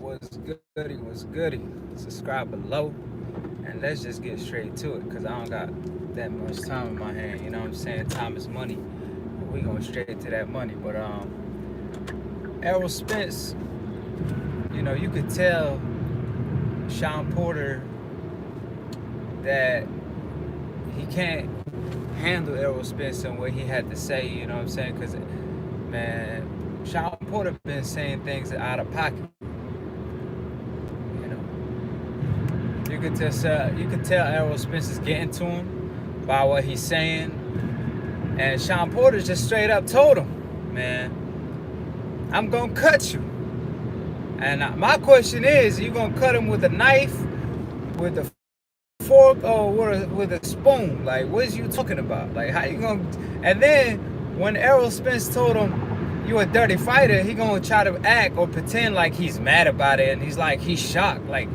What's goody? What's goody? Subscribe below, and let's just get straight to it, cause I don't got that much time in my hand. You know what I'm saying? Time is money. We going straight to that money. But Errol Spence, you could tell Shawn Porter that he can't handle Errol Spence and what he had to say. You know what I'm saying? Cause man, Shawn Porter been saying things out of pocket. You know, you could tell Errol Spence is getting to him by what he's saying, and Shawn Porter just straight up told him, "Man, I'm gonna cut you." And my question is, you gonna cut him with a knife, with a fork, or with a spoon? Like, what is you talking about? Like, how you gonna? And then when Errol Spence told him, "You a dirty fighter," he gonna try to act or pretend like he's mad about it, and he's shocked, like,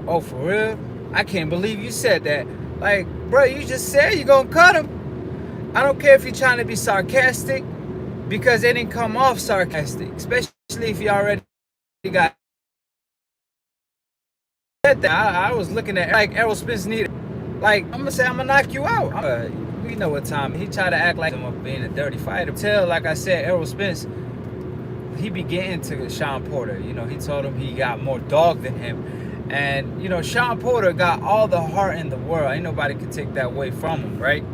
"Oh, for real? I can't believe you said that." Like, bro, you just said you gonna cut him. I don't care if you're trying to be sarcastic, because it didn't come off sarcastic, especially if you already got said that. I was looking at like Errol Spence needed, like, I'm gonna say I'm gonna knock you out. We know what time he tried to act like him being a dirty fighter. Tell, like I said, Errol Spence, he be getting to Shawn Porter. He told him he got more dog than him. And, Shawn Porter got all the heart in the world. Ain't nobody could take that away from him, right?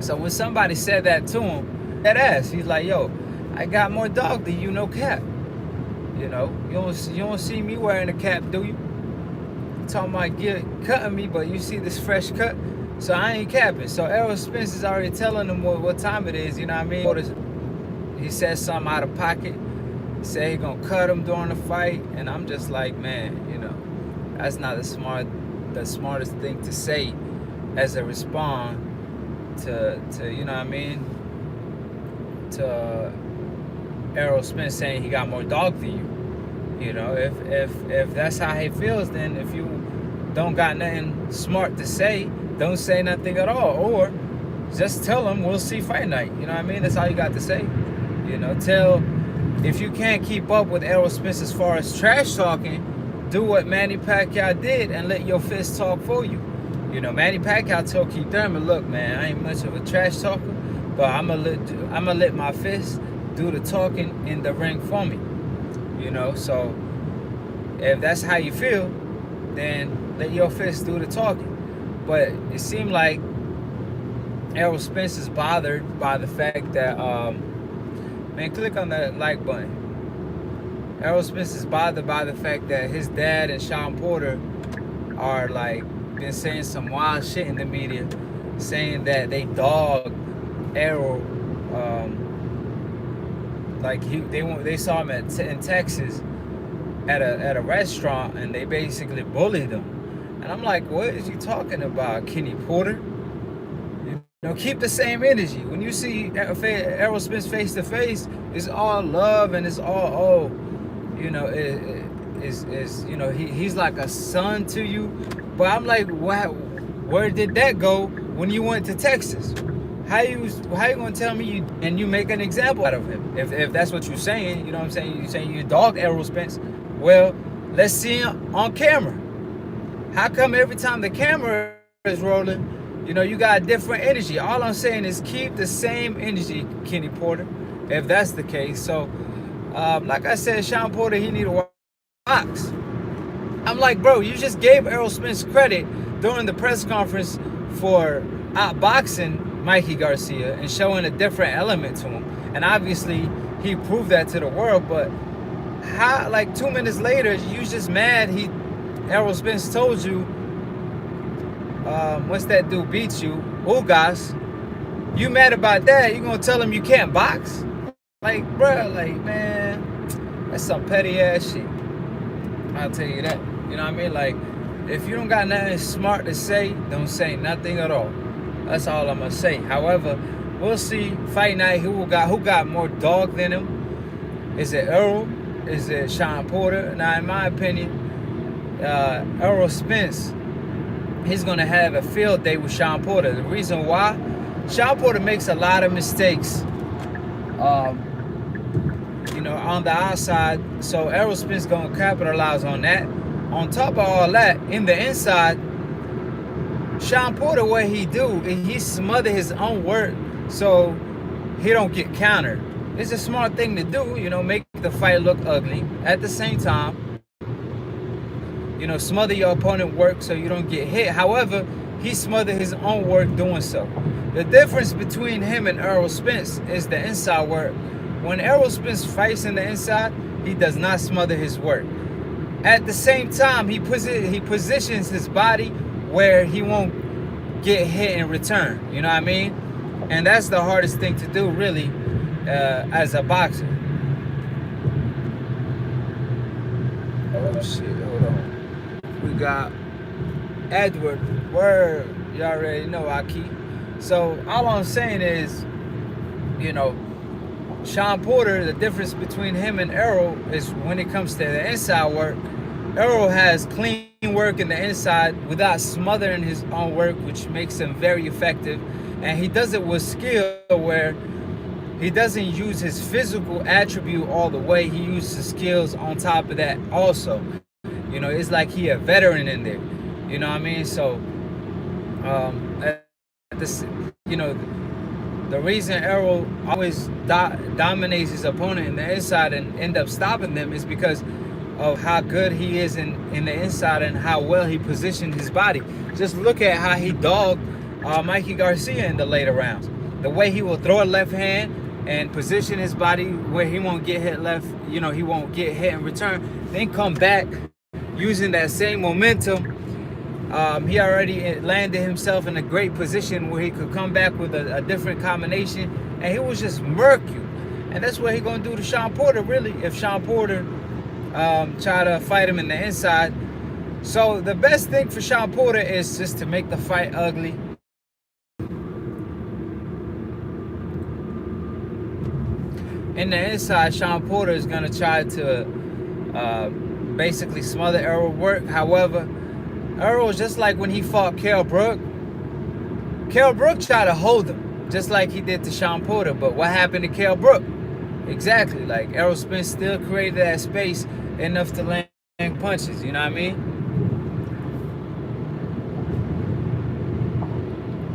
So when somebody said that to him, that ass, he's like, "Yo, I got more dog than you, no cap." You don't see me wearing a cap, do you? You talking about cutting me, but you see this fresh cut, so I ain't capping. So Errol Spence is already telling him what time it is. You know what I mean? He said something out of pocket. He said he gonna cut him during the fight, and I'm just like, man, that's not the smartest thing to say as a response to you know what I mean, to Errol Spence saying he got more dog than you. If that's how he feels, then if you don't got nothing smart to say, don't say nothing at all, or just tell him we'll see fight night. You know what I mean? That's all you got to say. If you can't keep up with Errol Spence as far as trash talking, do what Manny Pacquiao did and let your fist talk for you. Manny Pacquiao told Keith Thurman, "Look, man, I ain't much of a trash talker, but I'm gonna let my fist do the talking in the ring for me." So if that's how you feel, then let your fist do the talking. But it seemed like Errol Spence is bothered by the fact that, man, click on that like button. Errol Spence is bothered by the fact that his dad and Shawn Porter are like been saying some wild shit in the media, saying that they dog Errol. They saw him in Texas at a restaurant, and they basically bullied him. And I'm like, what is you talking about, Kenny Porter? Keep the same energy. When you see Errol Spence face to face, it's all love and it's all he's like a son to you. But I'm like, where did that go when you went to Texas? How you gonna tell me you make an example out of him? If that's what you're saying, you know what I'm saying? You're saying you dog Errol Spence. Well, let's see him on camera. How come every time the camera is rolling, you got a different energy? All I'm saying is keep the same energy, Kenny Porter, if that's the case. So, like I said, Shawn Porter, he need to box. I'm like, bro, you just gave Errol Spence credit during the press conference for outboxing Mikey Garcia and showing a different element to him. And obviously, he proved that to the world. But how, like 2 minutes later, you just mad Errol Spence told you, what's that dude beat you, Ugas. You mad about that? You gonna tell him you can't box? Like, bro, like, man, that's some petty ass shit. I'll tell you that. You know what I mean? Like, if you don't got nothing smart to say, don't say nothing at all. That's all I'm gonna say. However, we'll see fight night who got more dog than him. Is it Errol? Is it Shawn Porter? Now, in my opinion, Errol Spence, he's gonna have a field day with Shawn Porter. The reason why, Shawn Porter makes a lot of mistakes. on the outside. So Errol Spence gonna capitalize on that. On top of all that, in the inside, Shawn Porter, what he do, he smother his own work so he don't get countered. It's a smart thing to do, make the fight look ugly. At the same time, smother your opponent work so you don't get hit. However, he smothered his own work doing so. The difference between him and Errol Spence is the inside work. When Errol Spence fights in the inside, he does not smother his work. At the same time, he positions his body where he won't get hit in return. You know what I mean? And that's the hardest thing to do, really, as a boxer. Oh shit, hold on. We got Edward. Word. You already know, Aki. So all I'm saying is, Shawn Porter, the difference between him and Errol is when it comes to the inside work, Errol has clean work in the inside without smothering his own work, which makes him very effective. And he does it with skill, where he doesn't use his physical attribute all the way. He uses his skills on top of that also. It's like he a veteran in there. You know what I mean? So, the reason Errol always dominates his opponent in the inside and end up stopping them is because of how good he is in the inside and how well he positioned his body. Just look at how he dogged Mikey Garcia in the later rounds. The way he will throw a left hand and position his body where he won't get hit left, he won't get hit in return, then come back using that same momentum. He already landed himself in a great position where he could come back with a different combination, and he was just murk you. And that's what he's going to do to Shawn Porter, really, if Shawn Porter try to fight him in the inside. So the best thing for Shawn Porter is just to make the fight ugly. In the inside, Shawn Porter is going to try to basically smother Errol work. However, Errol, just like when he fought Kell Brook tried to hold him, just like he did to Shawn Porter. But what happened to Kell Brook? Exactly, like Errol Spence still created that space enough to land punches, you know what I mean?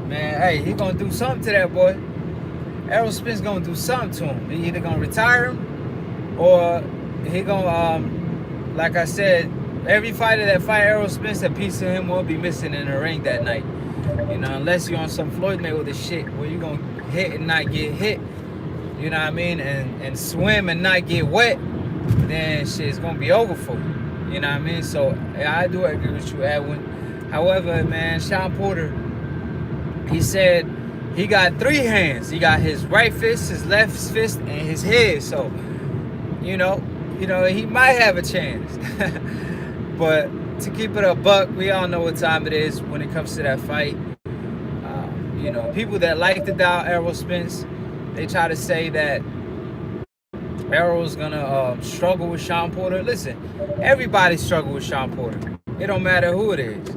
Man, hey, he gonna do something to that boy. Errol Spence gonna do something to him. He either gonna retire him, or he gonna, like I said, every fighter that fight Errol Spence, a piece of him will be missing in the ring that night. Unless you're on some Floyd Mayweather shit where you're gonna hit and not get hit, you know what I mean, and swim and not get wet, then shit's gonna be over for you. You know what I mean? So yeah, I do agree with you, Edwin. However, man, Shawn Porter, he said he got 3 hands. He got his right fist, his left fist, and his head. So, he might have a chance. But to keep it a buck, we all know what time it is when it comes to that fight. People that like to doubt Errol Spence, they try to say that Errol's gonna struggle with Shawn Porter. Listen, everybody struggle with Shawn Porter. It don't matter who it is.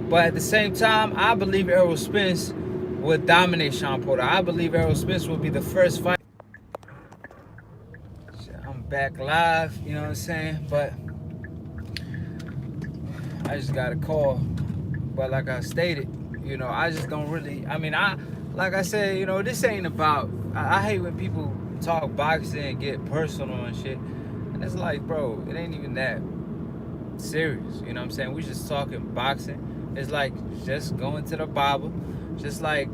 But at the same time, I believe Errol Spence would dominate Shawn Porter. I believe Errol Spence will be the first fight. I'm back live, you know what I'm saying? But I just got a call. But like I stated, I just don't really, like I said, this ain't about, I hate when people talk boxing and get personal and shit. And it's like, bro, it ain't even that serious. You know what I'm saying? We just talking boxing. It's like just going to the barber. Just like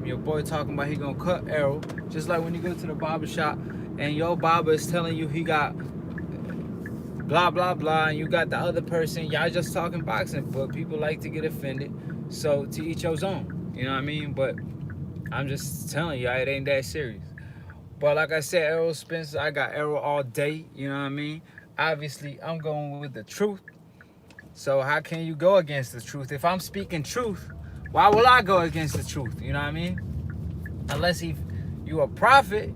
your boy talking about he gonna cut Errol. Just like when you go to the barber shop and your barber is telling you he got blah, blah, blah, and you got the other person. Y'all just talking boxing, but people like to get offended. So to each your own. You know what I mean? But I'm just telling y'all, it ain't that serious. But like I said, Errol Spence, I got Errol all day. You know what I mean? Obviously, I'm going with the truth. So how can you go against the truth? If I'm speaking truth, why will I go against the truth? You know what I mean? Unless you a prophet.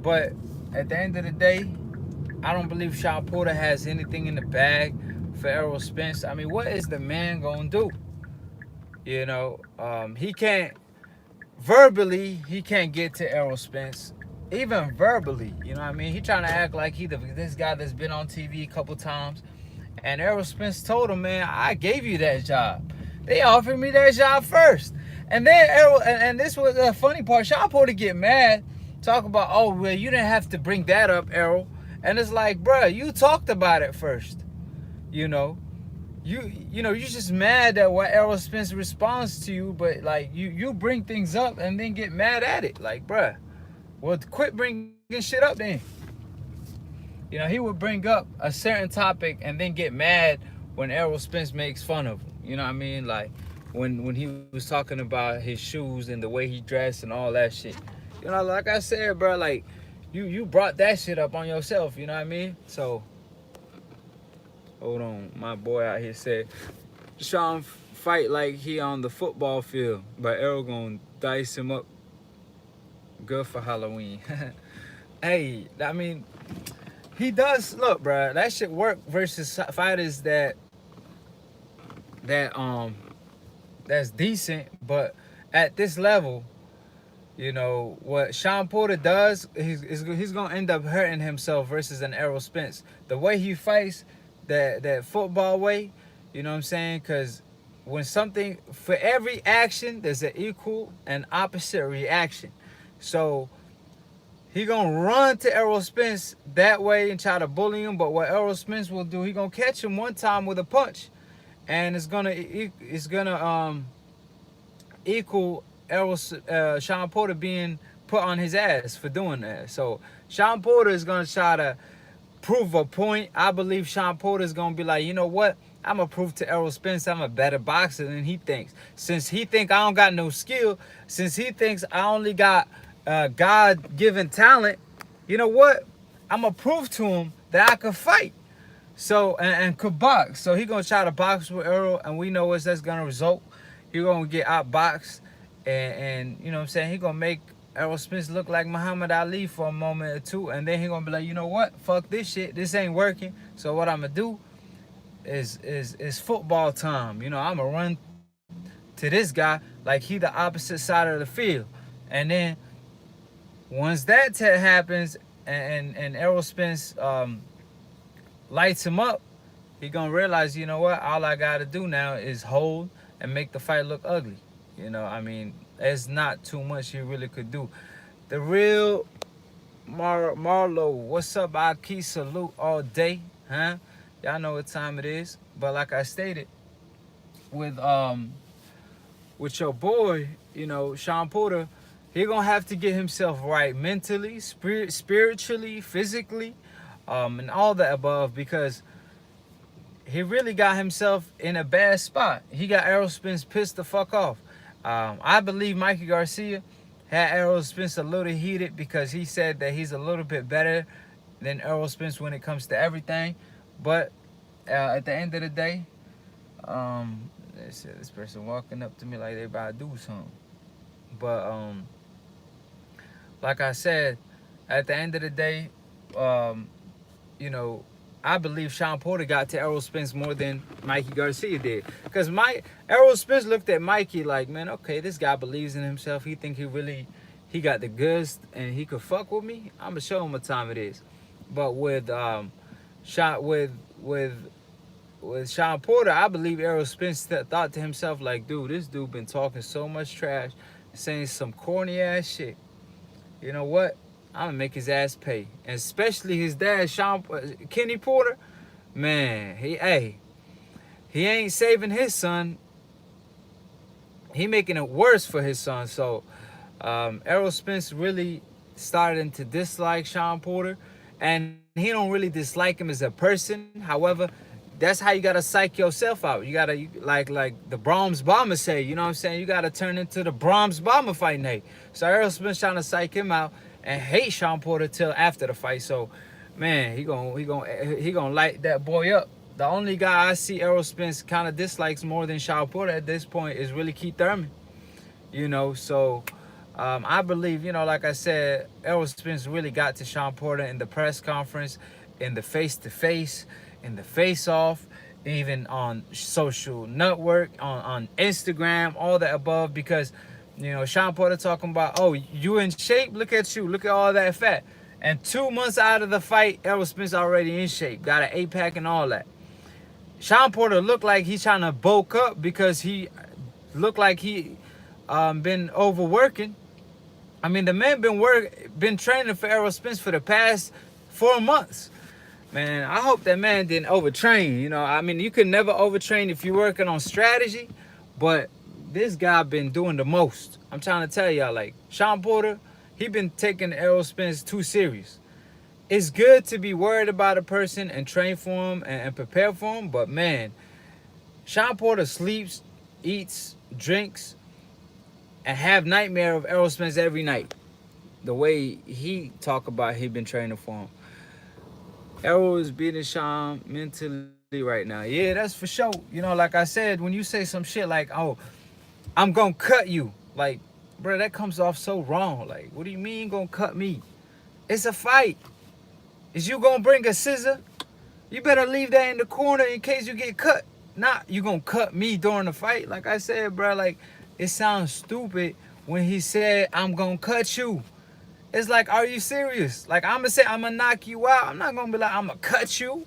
But at the end of the day, I don't believe Shawn Porter has anything in the bag for Errol Spence. I mean, what is the man gonna do? He can't verbally. He can't get to Errol Spence. even verbally, you know what I mean? He trying to act like this guy that's been on TV a couple times. And Errol Spence told him, man, I gave you that job. They offered me that job first. And then Errol, and this was the funny part, Shawn Porter get mad, talk about, oh, well, you didn't have to bring that up, Errol. And it's like, bruh, you talked about it first. You know, you're just mad at what Errol Spence responds to you, but like you bring things up and then get mad at it. Like, bruh, well, quit bringing shit up then. You know, he would bring up a certain topic and then get mad when Errol Spence makes fun of him. You know what I mean? Like when he was talking about his shoes and the way he dressed and all that shit. You know, like I said, bro, like you brought that shit up on yourself. You know what I mean? So hold on, my boy out here said Shawn fight like he on the football field, but Errol gonna dice him up. Good for Halloween. Hey, I mean, he does look, bro. That shit work versus fighters that's decent, but at this level, you know what Shawn Porter does, he's gonna end up hurting himself versus an Errol Spence. The way he fights, that football way, you know what I'm saying? Because when something, for every action, there's an equal and opposite reaction. So he gonna run to Errol Spence that way and try to bully him. But what Errol Spence will do, he gonna catch him one time with a punch, and it's gonna equal Shawn Porter being put on his ass for doing that. So Shawn Porter is gonna try to prove a point. I believe Shawn Porter is gonna be like, you know what? I'm gonna prove to Errol Spence I'm a better boxer than he thinks. Since he think I don't got no skill, since he thinks I only got God-given talent, you know what? I'm gonna prove to him that I can fight. So and could box. So he gonna try to box with Errol, and we know what that's gonna result. He gonna get outboxed, and you know what I'm saying? He gonna make Errol Spence look like Muhammad Ali for a moment or two, and then he gonna be like, you know what? Fuck this shit. This ain't working. So what I'm gonna do is football time. You know, I'm gonna run to this guy like he the opposite side of the field, and then once that happens, and Errol Spence lights him up, he gonna realize, you know what? All I gotta do now is hold and make the fight look ugly. You know, I mean, there's not too much he really could do. The real Marlo, what's up? Aki, salute all day, huh? Y'all know what time it is. But like I stated, with your boy, you know, Shawn Porter, he gonna have to get himself right mentally, spiritually, physically, and all the above, because he really got himself in a bad spot. He got Errol Spence pissed the fuck off. I believe Mikey Garcia had Errol Spence a little heated because he said that he's a little bit better than Errol Spence when it comes to everything. But at the end of the day, this person walking up to me like they about to do something. But like I said, at the end of the day, you know, I believe Shawn Porter got to Errol Spence more than Mikey Garcia did. Because Errol Spence looked at Mikey like, man, okay, this guy believes in himself. He think he got the goods and he could fuck with me. I'm gonna show him what time it is. But with Shawn Porter, I believe Errol Spence thought to himself like, dude, this dude been talking so much trash, saying some corny ass shit. You know what? I'm gonna make his ass pay. And especially his dad, Kenny Porter, man, he ain't saving his son. He making it worse for his son. So Errol Spence really starting to dislike Shawn Porter, and he don't really dislike him as a person. However, that's how you gotta psych yourself out. You gotta, like the Brahms Bomber say, you know what I'm saying? You gotta turn into the Brahms Bomber fighting hate. So Errol Spence trying to psych him out and hate Shawn Porter till after the fight. So, man, he gonna light that boy up. The only guy I see Errol Spence kind of dislikes more than Shawn Porter at this point is really Keith Thurman. You know, so I believe, you know, like I said, Errol Spence really got to Shawn Porter in the press conference, in the face-to-face, in the face-off, even on social network, on Instagram, all that above, because You know, Shawn Porter talking about, oh, you in shape? Look at you. Look at all that fat. And 2 months out of the fight, Errol Spence already in shape. Got an 8-pack and all that. Shawn Porter looked like he's trying to bulk up because he looked like he been overworking. I mean, the man been training for Errol Spence for the past 4 months. Man, I hope that man didn't overtrain. You know, I mean, you could never overtrain if you're working on strategy, but this guy been doing the most. I'm trying to tell y'all, like, Shawn Porter, he been taking Errol Spence too serious. It's good to be worried about a person and train for him and prepare for him, but man, Shawn Porter sleeps, eats, drinks, and have nightmare of Errol Spence every night. The way he talk about he been training for him. Errol is beating Shawn mentally right now. Yeah, that's for sure. You know, like I said, when you say some shit like, oh, I'm gonna cut you. Like, bro, that comes off so wrong. Like, what do you mean gonna cut me? It's a fight. Is you gonna bring a scissor? You better leave that in the corner in case you get cut. Not you gonna cut me during the fight. Like I said, bro, like, it sounds stupid when he said, I'm gonna cut you. It's like, are you serious? Like, I'm gonna say, I'm gonna knock you out. I'm not gonna be like, I'm gonna cut you.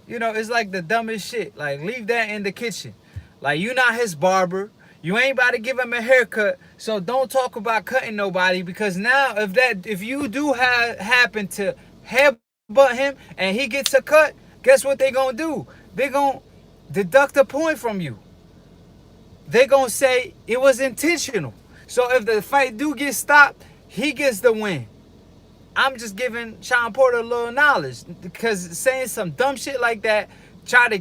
You know, it's like the dumbest shit. Like, leave that in the kitchen. Like, you not his barber. You ain't about to give him a haircut. So don't talk about cutting nobody, because now if you do happen to headbutt him and he gets a cut, guess what they gonna do? They gonna deduct a point from you. They gonna say it was intentional. So if the fight do get stopped, he gets the win. I'm just giving Shawn Porter a little knowledge, because saying some dumb shit like that, try to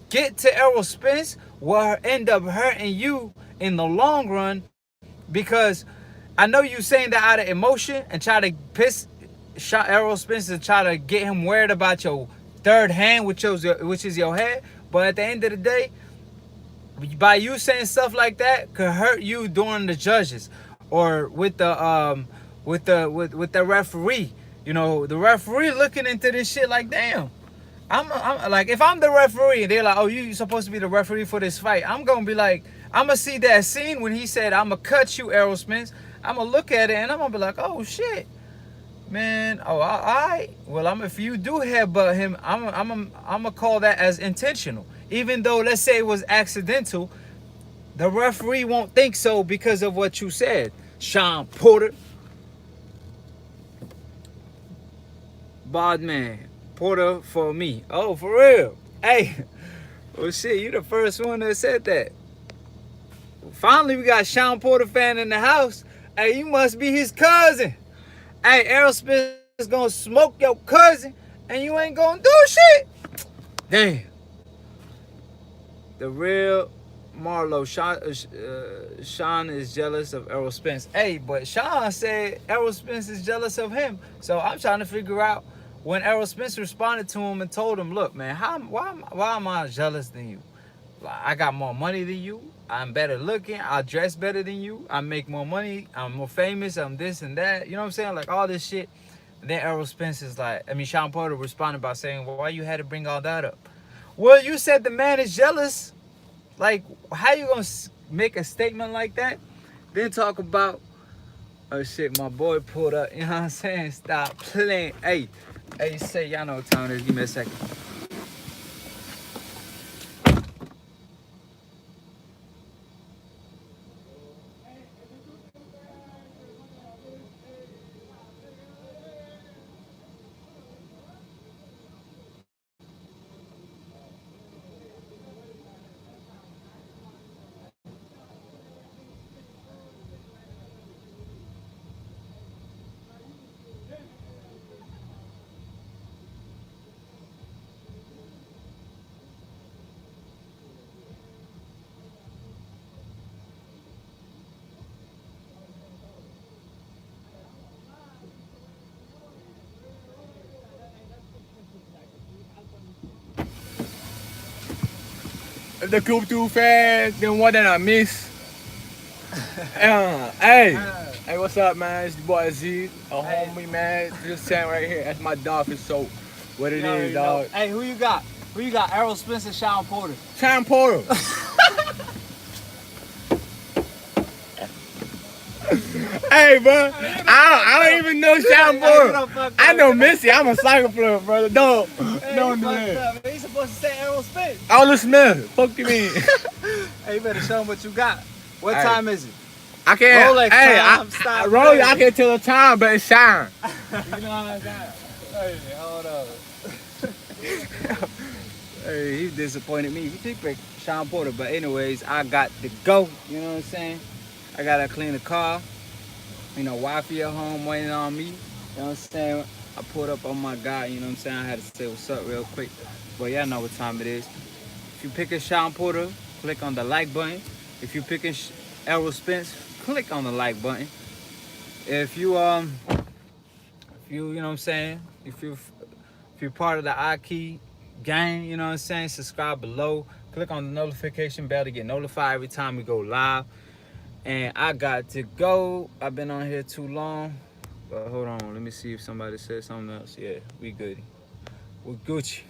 get to Errol Spence, will end up hurting you in the long run, because I know you saying that out of emotion and try to piss Errol Spence and try to get him worried about your third hand, which is your head. But at the end of the day, by you saying stuff like that, could hurt you during the judges or with the referee. You know, the referee looking into this shit like, damn. I'm like, if I'm the referee and they're like, oh, you supposed to be the referee for this fight, I'm gonna be like, I'm gonna see that scene when he said, I'm gonna cut you, Errol Spence. I'm gonna look at it and I'm gonna be like, oh shit, man. Oh, all right. Well, if you do headbutt him, I'm gonna call that as intentional. Even though, let's say it was accidental, the referee won't think so because of what you said, Shawn Porter. Bad man. Porter for me. Oh, for real. Hey. Well, shit, you the first one that said that. Finally, we got Shawn Porter fan in the house. Hey, you must be his cousin. Hey, Errol Spence is gonna smoke your cousin and you ain't gonna do shit. Damn. The real Marlo. Shawn is jealous of Errol Spence. Hey, but Shawn said Errol Spence is jealous of him. So I'm trying to figure out, when Errol Spence responded to him and told him, look, man, why am I jealous than you? I got more money than you. I'm better looking. I dress better than you. I make more money. I'm more famous. I'm this and that. You know what I'm saying? Like, all this shit. And then Errol Spence is like, Shawn Porter responded by saying, well, why you had to bring all that up? Well, you said the man is jealous. Like, how you gonna make a statement like that? Then talk about, oh shit, my boy pulled up. You know what I'm saying? Stop playing. Hey, say, y'all know what time it is. Give me a second. If they come too fast, then one that I miss. Hey, what's up, man? It's the boy Z, homie, man. Just saying right here. That's my dog for soap. What it is, dog. Hey, who you got? Who you got? Errol Spence and Shawn Porter. Shawn Porter. Hey, bro. I don't even know Shawn Porter. I know Missy. I'm a soccer player, brother. Don't do that. He's supposed to say Errol Spence. Errol Smith. Fuck you mean? Hey, you better show him what you got. What Hey. time is it? I can't. Rolex Hey, time, stop Rolex, I playing. can't tell the time, but it's shine. You know what I'm saying? Hey, hold up. Hey, he disappointed me. He did pick Shawn Porter, but anyways, I got to go. You know what I'm saying? I gotta clean the car. You know, wifey at home waiting on me. You know what I'm saying? I pulled up on my guy. You know what I'm saying? I had to say what's up real quick. But y'all know what time it is. If you picking Shawn Porter, click on the like button. If you picking Errol Spence, click on the like button. If you you know what I'm saying? If you're part of the iKey gang, you know what I'm saying? Subscribe below. Click on the notification bell to get notified every time we go live. And I got to go. I've been on here too long. But hold on, let me see if somebody said something else. Yeah, we good. We're Gucci.